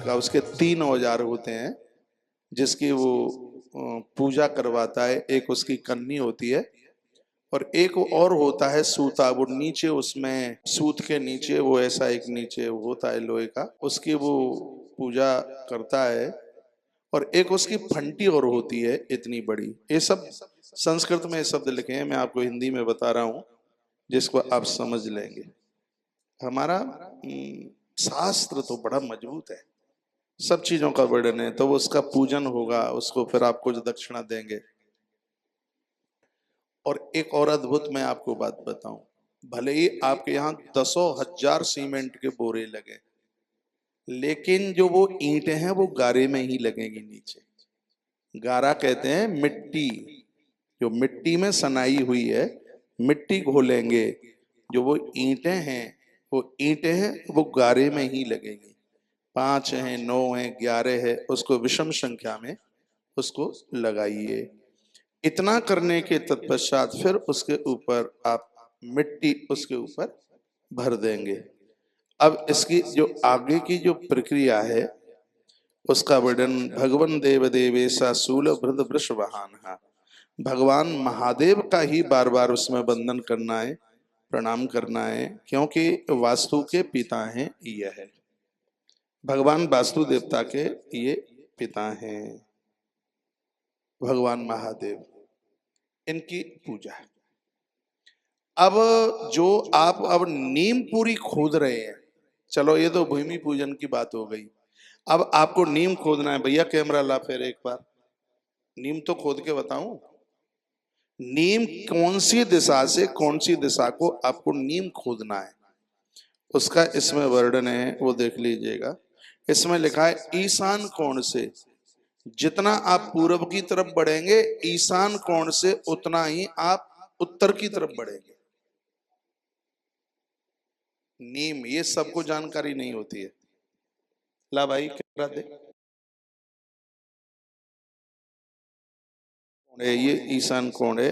का उसके 3 औजार होते हैं जिसकी वो पूजा करवाता है। एक उसकी कन्नी होती है और एक और होता है सूता, वो नीचे उसमें सूत के नीचे वो ऐसा एक नीचे होता है लोहे का, उसकी वो पूजा करता है। और एक उसकी फंटी और होती है इतनी बड़ी। ये सब संस्कृत में शब्द लिखे हैं, मैं आपको हिंदी में बता रहा हूं जिसको आप समझ लेंगे। हमारा शास्त्र तो बड़ा मजबूत है, सब चीजों का वर्णन है, तो उसका पूजन होगा, उसको फिर आप कुछ दक्षिणा देंगे। और एक और अद्भुत मैं आपको बात बताऊं, भले ही आपके यहाँ 10,000 सीमेंट के बोरे लगे, लेकिन जो वो ईंटें हैं वो गारे में ही लगेंगी नीचे। गारा कहते हैं मिट्टी, जो मिट्टी में सनाई हुई है, मिट्टी घोलेंगे, जो वो ईंटें हैं वो गारे में ही लगेंगी। 5 हैं, 9 हैं, 11 है, उसको विषम संख्या में उसको लगाइए। इतना करने के तत्पश्चात फिर उसके ऊपर आप मिट्टी उसके ऊपर भर देंगे। अब इसकी जो आगे की जो प्रक्रिया है उसका वर्णन भगवान देव देवेशा शूल भृद वृष वाहन, भगवान महादेव का ही बार बार उसमें वंदन करना है, प्रणाम करना है, क्योंकि वास्तु के पिता हैं यह है, भगवान वास्तु देवता के ये पिता हैं भगवान महादेव, इनकी पूजा है। अब जो आप अब नीम पूरी खोद रहे हैं, चलो ये तो भूमि पूजन की बात हो गई, अब आपको नीम खोदना है। भैया कैमरा ला फिर एक बार, नीम तो खोद के बताऊं, नीम कौन सी दिशा से कौन सी दिशा को आपको नीम खोदना है, उसका इसमें वर्णन है, वो देख लीजिएगा। इसमें लिखा है ईशान कोण से, जितना आप पूर्व की तरफ बढ़ेंगे ईशान कोण से उतना ही आप उत्तर की तरफ बढ़ेंगे। नीम, ये सबको जानकारी नहीं होती है। ला भाई कैमरा दे, ये ईशान कोण है,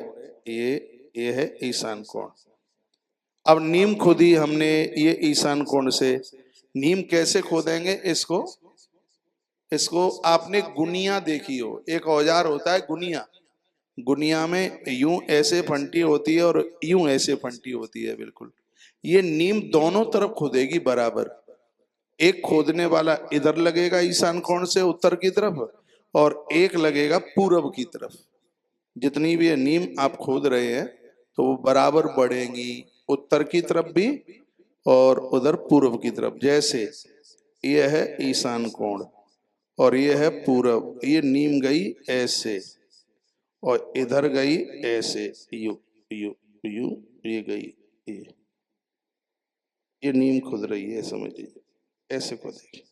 ये है ईशान कोण। अब नीम खोदी हमने ये ईशान कोण से, नीम कैसे खोदेंगे इसको, इसको आपने गुनिया देखी हो, एक औजार होता है गुनिया, गुनिया में यूं ऐसे फंटी होती है और यूं ऐसे फंटी होती है, बिल्कुल ये नीम दोनों तरफ खोदेगी बराबर। एक खोदने वाला इधर लगेगा ईशान कोण से उत्तर की तरफ, और एक लगेगा पूरब की तरफ। जितनी भी नीम आप खोद रहे हैं तो वो बराबर बढ़ेंगी, उत्तर की तरफ भी और उधर पूर्व की तरफ। जैसे ये है ईशान कोण और ये है पूरब, ये नीम गई ऐसे और इधर गई ऐसे, यू यू यू, ये गई ये नीम खुद रही है, समझ लीजिए ऐसे खोदेगी।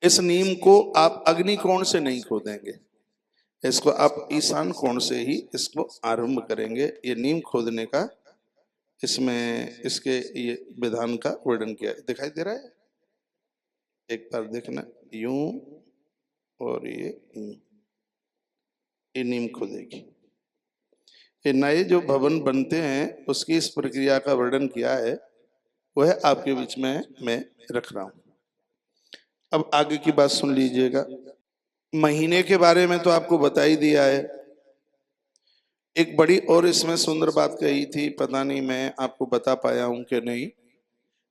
इस नीम को आप अग्नि कोण से नहीं खोदेंगे, इसको आप ईशान कोण से ही इसको आरंभ करेंगे। ये नीम खोदने का इसमें इसके ये विधान का वर्णन किया है, दिखाई दे रहा है, एक बार देखना, यूं और ये नीम खोदेगी। ये नए जो भवन बनते हैं उसकी इस प्रक्रिया का वर्णन किया है, वह आपके बीच में मैं रख रहा हूं। अब आगे की बात सुन लीजिएगा। महीने के बारे में तो आपको बता ही दिया है। एक बड़ी और इसमें सुंदर बात कही थी, पता नहीं मैं आपको बता पाया हूं कि नहीं।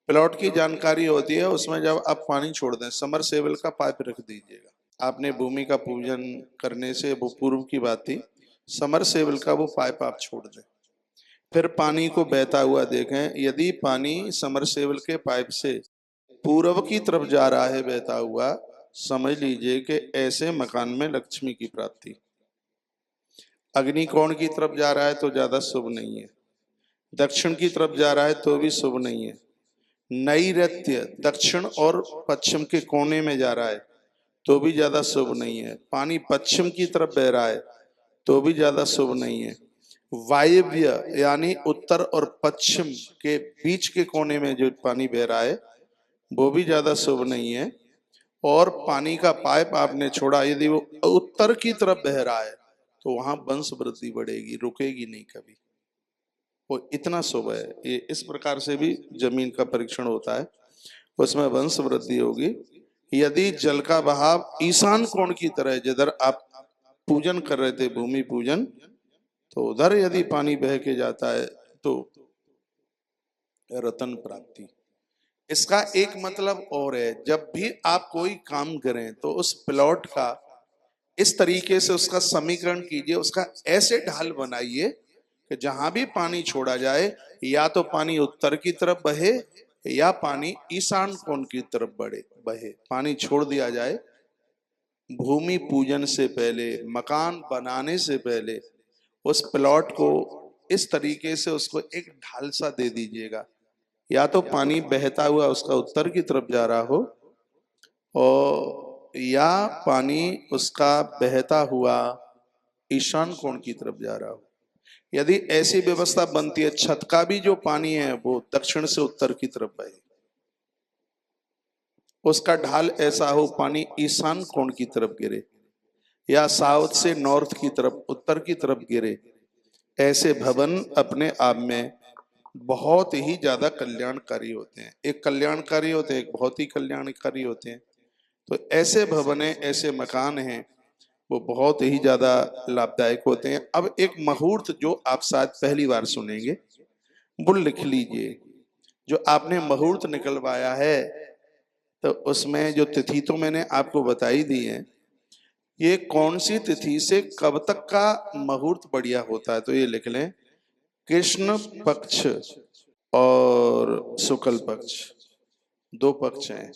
प्लॉट की जानकारी होती है, उसमें जब आप पानी छोड़ दें, समरसेबल का पाइप रख दीजिएगा। आपने भूमि का पूजन करने से, वो पूर्व की बात थी, समरसेबल का वो पाइप आप छोड़ दें, फिर पानी को बहता हुआ देखें। यदि पानी समरसेबल के पाइप से पूर्व की तरफ जा रहा है बहता हुआ, समझ लीजिए कि ऐसे मकान में लक्ष्मी की प्राप्ति। अग्नि कोण की तरफ जा रहा है तो ज्यादा शुभ नहीं है, दक्षिण की तरफ जा रहा है तो भी शुभ नहीं है, नैऋत्य दक्षिण और पश्चिम के कोने में जा रहा है तो भी ज्यादा शुभ नहीं है, पानी पश्चिम की तरफ बह रहा है तो भी ज्यादा शुभ नहीं है, वायव्य यानी उत्तर और पश्चिम के बीच के कोने में जो पानी बह रहा है वो भी ज्यादा शुभ नहीं है, और पानी का पाइप आपने छोड़ा यदि वो उत्तर की तरफ बह रहा है तो वहां वंश वृद्धि बढ़ेगी, रुकेगी नहीं कभी, वो इतना शुभ है। ये इस प्रकार से भी जमीन का परीक्षण होता है। उसमें वंश वृद्धि होगी। यदि जल का बहाव ईशान कोण की तरह, जिधर आप पूजन कर रहे थे भूमि पूजन, तो उधर यदि पानी बह के जाता है तो रतन प्राप्ति। इसका एक मतलब और है, जब भी आप कोई काम करें तो उस प्लॉट का इस तरीके से उसका समीकरण कीजिए, उसका ऐसे ढाल बनाइए कि जहां भी पानी छोड़ा जाए या तो पानी उत्तर की तरफ बहे या पानी ईशान कोण की तरफ बहे। पानी छोड़ दिया जाए भूमि पूजन से पहले, मकान बनाने से पहले उस प्लॉट को इस तरीके से उसको एक ढाल सा दे दीजिएगा, या तो पानी बहता हुआ उसका उत्तर की तरफ जा रहा हो और या पानी उसका बहता हुआ ईशान कोण की तरफ जा रहा हो। यदि ऐसी व्यवस्था बनती है, छत का भी जो पानी है वो दक्षिण से उत्तर की तरफ बहे, उसका ढाल ऐसा हो पानी ईशान कोण की तरफ गिरे या साउथ से नॉर्थ की तरफ, उत्तर की तरफ गिरे, ऐसे भवन अपने आप में बहुत ही ज्यादा कल्याणकारी होते हैं। एक कल्याणकारी होते हैं, एक बहुत ही कल्याणकारी होते हैं। तो ऐसे भवन है, ऐसे मकान हैं, वो बहुत ही ज्यादा लाभदायक होते हैं। अब एक मुहूर्त जो आप शायद पहली बार सुनेंगे, वो लिख लीजिए। जो आपने मुहूर्त निकलवाया है, तो उसमें जो तिथि तो मैंने आपको बताई दी है, ये कौन सी तिथि से कब तक का मुहूर्त बढ़िया होता है, तो ये लिख लें, कृष्ण पक्ष और शुक्ल पक्ष, दो पक्ष हैं।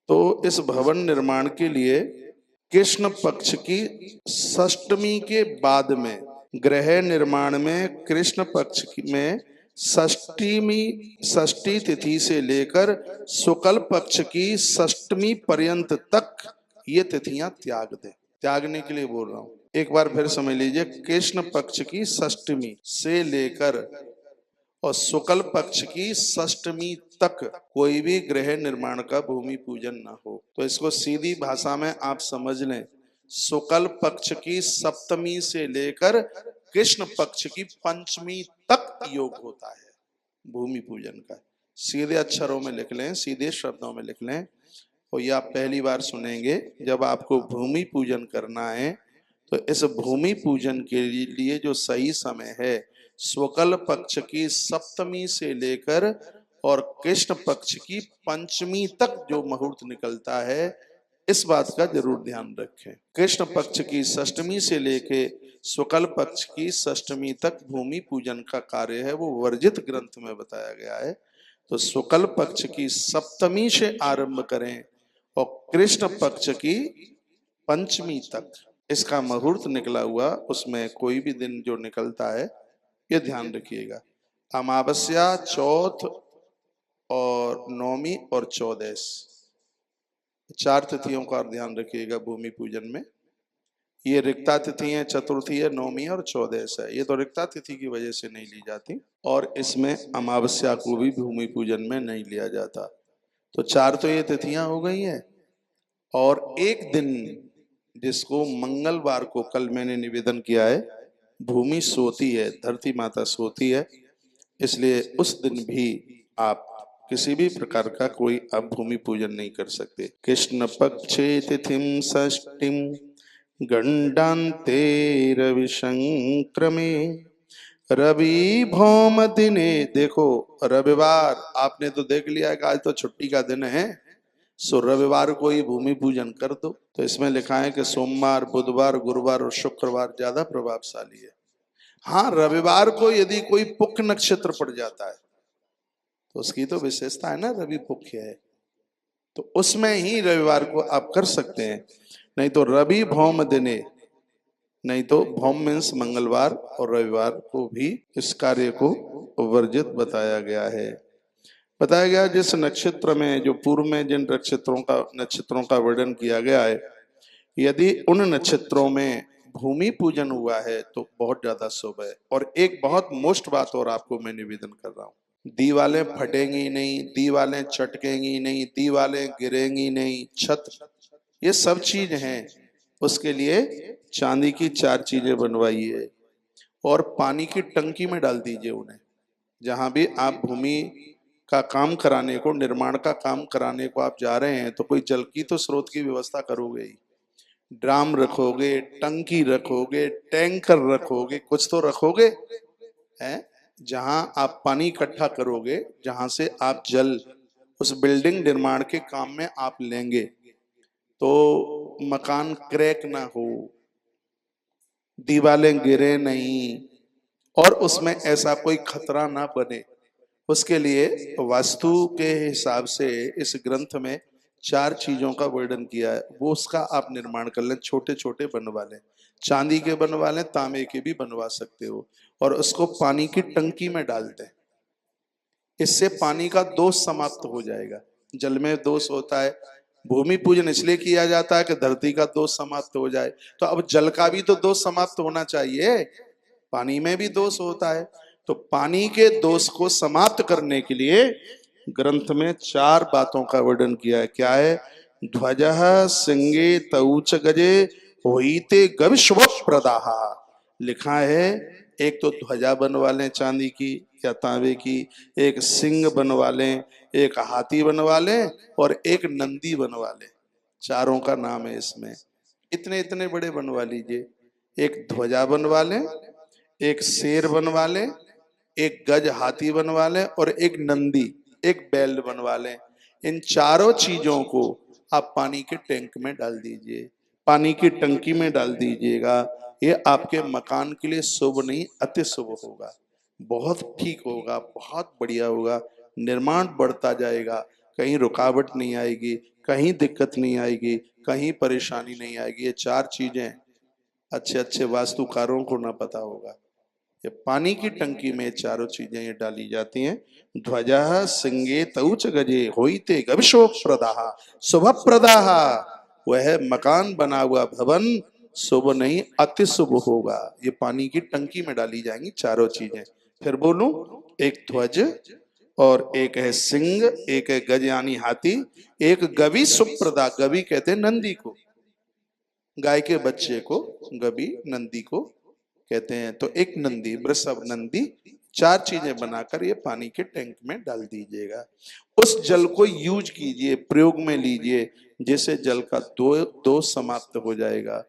तो इस भवन निर्माण के लिए कृष्ण पक्ष की षष्टमी के बाद में, गृह निर्माण में कृष्ण पक्ष में षष्ठी तिथि से लेकर शुक्ल पक्ष की षष्टमी पर्यंत तक ये तिथियां त्याग दें। त्यागने के लिए बोल रहा हूं, एक बार फिर समझ लीजिए, कृष्ण पक्ष की षष्टमी से लेकर और शुक्ल पक्ष की षष्टमी तक कोई भी गृह निर्माण का भूमि पूजन ना हो। तो इसको सीधी भाषा में आप समझ लें, शुक्ल पक्ष की सप्तमी से लेकर कृष्ण पक्ष की पंचमी तक योग होता है भूमि पूजन का। सीधे अक्षरों में लिख लें, सीधे शब्दों में लिख लें। और यह आप पहली बार सुनेंगे, जब आपको भूमि पूजन करना है तो इस भूमि पूजन के लिए जो सही समय है, शुक्ल पक्ष की सप्तमी से लेकर और कृष्ण पक्ष की पंचमी तक जो मुहूर्त निकलता है, इस बात का जरूर ध्यान रखें। कृष्ण पक्ष की षष्टमी से लेके शुक्ल पक्ष की षष्टमी तक भूमि पूजन का कार्य है, वो वर्जित ग्रंथ में बताया गया है। तो शुक्ल पक्ष की सप्तमी से आरंभ करें और कृष्ण पक्ष की पंचमी तक इसका मुहूर्त निकला हुआ, उसमें कोई भी दिन जो निकलता है ये ध्यान रखिएगा। अमावस्या, चौथ और नौमी और चौदस, 4 तिथियों का ध्यान रखिएगा भूमि पूजन में। ये रिक्ता तिथि है, चतुर्थी है, नौमी और चौदस है। ये तो रिक्ता तिथि की वजह से नहीं ली जाती, और इसमें अमावस्या को भी भूमि पूजन में नहीं लिया जाता। तो 4 तो ये तिथियां हो गई हैं। और एक दिन जिसको मंगलवार को, कल मैंने निवेदन किया है, भूमि सोती है, धरती माता सोती है, इसलिए उस दिन भी आप किसी भी प्रकार का कोई आप भूमि पूजन नहीं कर सकते। कृष्ण पक्षे तिथिम षष्टिम गंडान्ते रवि संक्रमे रवि भौम दिने। देखो, रविवार आपने तो देख लिया कि आज तो छुट्टी का दिन है, सो रविवार को ही भूमि पूजन कर दो। तो इसमें लिखा है कि सोमवार, बुधवार, गुरुवार और शुक्रवार ज्यादा प्रभावशाली है। हाँ, रविवार को यदि कोई पुख्य नक्षत्र पड़ जाता है तो उसकी तो विशेषता है ना, रवि पुख्य है, तो उसमें ही रविवार को आप कर सकते हैं। नहीं तो रवि भौम दिने, नहीं तो भौम मीन्स मंगलवार, और रविवार को भी इस कार्य को वर्जित बताया गया है। बताया गया जिस नक्षत्र में, जो पूर्व में जिन नक्षत्रों का वर्णन किया गया है, यदि उन नक्षत्रों में भूमि पूजन हुआ है तो बहुत ज्यादा शुभ है। और एक बहुत मोस्ट बात और आपको मैं निवेदन कर रहा हूँ, दीवालें फटेंगी नहीं, दीवालें चटकेंगी नहीं, दीवालें गिरेंगी नहीं, छत, ये सब चीज हैं। उसके लिए चांदी की 4 चीजें बनवाइए और पानी की टंकी में डाल दीजिए उन्हें। जहां भी आप भूमि का काम कराने को, निर्माण का काम कराने को आप जा रहे हैं तो कोई जल की तो स्रोत की व्यवस्था करोगे ही। ड्राम रखोगे, टंकी रखोगे, टैंकर रखोगे, कुछ तो रखोगे है। जहां आप पानी इकट्ठा करोगे, जहां से आप जल उस बिल्डिंग निर्माण के काम में आप लेंगे, तो मकान क्रैक ना हो, दीवारें गिरे नहीं, और उसमें ऐसा कोई खतरा ना बने, उसके लिए वास्तु के हिसाब से इस ग्रंथ में 4 चीजों का वर्णन किया है। वो उसका आप निर्माण कर लें, छोटे छोटे बनवा लें, चांदी के बनवा लें, तांबे के भी बनवा सकते हो, और उसको पानी की टंकी में डाल दें। इससे पानी का दोष समाप्त हो जाएगा। जल में दोष होता है, भूमि पूजन इसलिए किया जाता है कि धरती का दोष समाप्त हो जाए, तो अब जल का भी तो दोष समाप्त होना चाहिए, पानी में भी दोष होता है। तो पानी के दोष को समाप्त करने के लिए ग्रंथ में 4 बातों का वर्णन किया है। क्या है? ध्वजः सिंगे तऊच गजे होइते गविश्व प्रदाहा। लिखा है एक तो ध्वजा बनवा लें चांदी की या तांबे की, एक सिंह बनवा लें, एक हाथी बनवा लें, और एक नंदी बनवा लें। चारों का नाम है इसमें। इतने इतने बड़े बनवा लीजिए। एक ध्वजा बनवा लें, एक शेर बनवा लें, एक गज हाथी बनवा लें, और एक नंदी, एक बैल बनवा लें। इन चारों चीजों को आप पानी के टैंक में डाल दीजिए, पानी की टंकी में डाल दीजिएगा। ये आपके मकान के लिए शुभ नहीं, अति शुभ होगा, बहुत ठीक होगा, बहुत बढ़िया होगा। निर्माण बढ़ता जाएगा, कहीं रुकावट नहीं आएगी, कहीं दिक्कत नहीं आएगी, कहीं परेशानी नहीं आएगी। ये 4 चीजें अच्छे अच्छे वास्तुकारों को ना पता होगा। ये पानी की टंकी में चारों चीजें ये डाली जाती हैं। ध्वजा सिंगे तऊच गजे होइते गविशो प्रदाहा शुभ प्रदाहा। वह मकान बना हुआ भवन शुभ नहीं, अति शुभ होगा। ये पानी की टंकी में डाली जाएंगी चारों चीजें। फिर बोलूं, एक ध्वज, और एक है सिंह, एक है गज यानी हाथी, एक गवि सुप्रदा। गवि कहते हैं नंदी को, गाय के बच्चे को गवि, नंदी को कहते हैं। तो एक नंदी, वृषभ, नंदी, 4 चीजें बनाकर ये पानी के टैंक में डाल दीजिएगा। उस जल को यूज कीजिए, प्रयोग में लीजिए, जिससे जल का दोष समाप्त हो जाएगा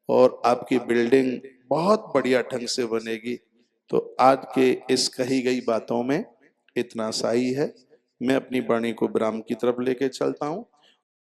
और आपकी बिल्डिंग बहुत बढ़िया ढंग से बनेगी। तो आज के इस कही गई बातों में इतना सा ही है। मैं अपनी वाणी को विराम की तरफ लेके चलता हूँ।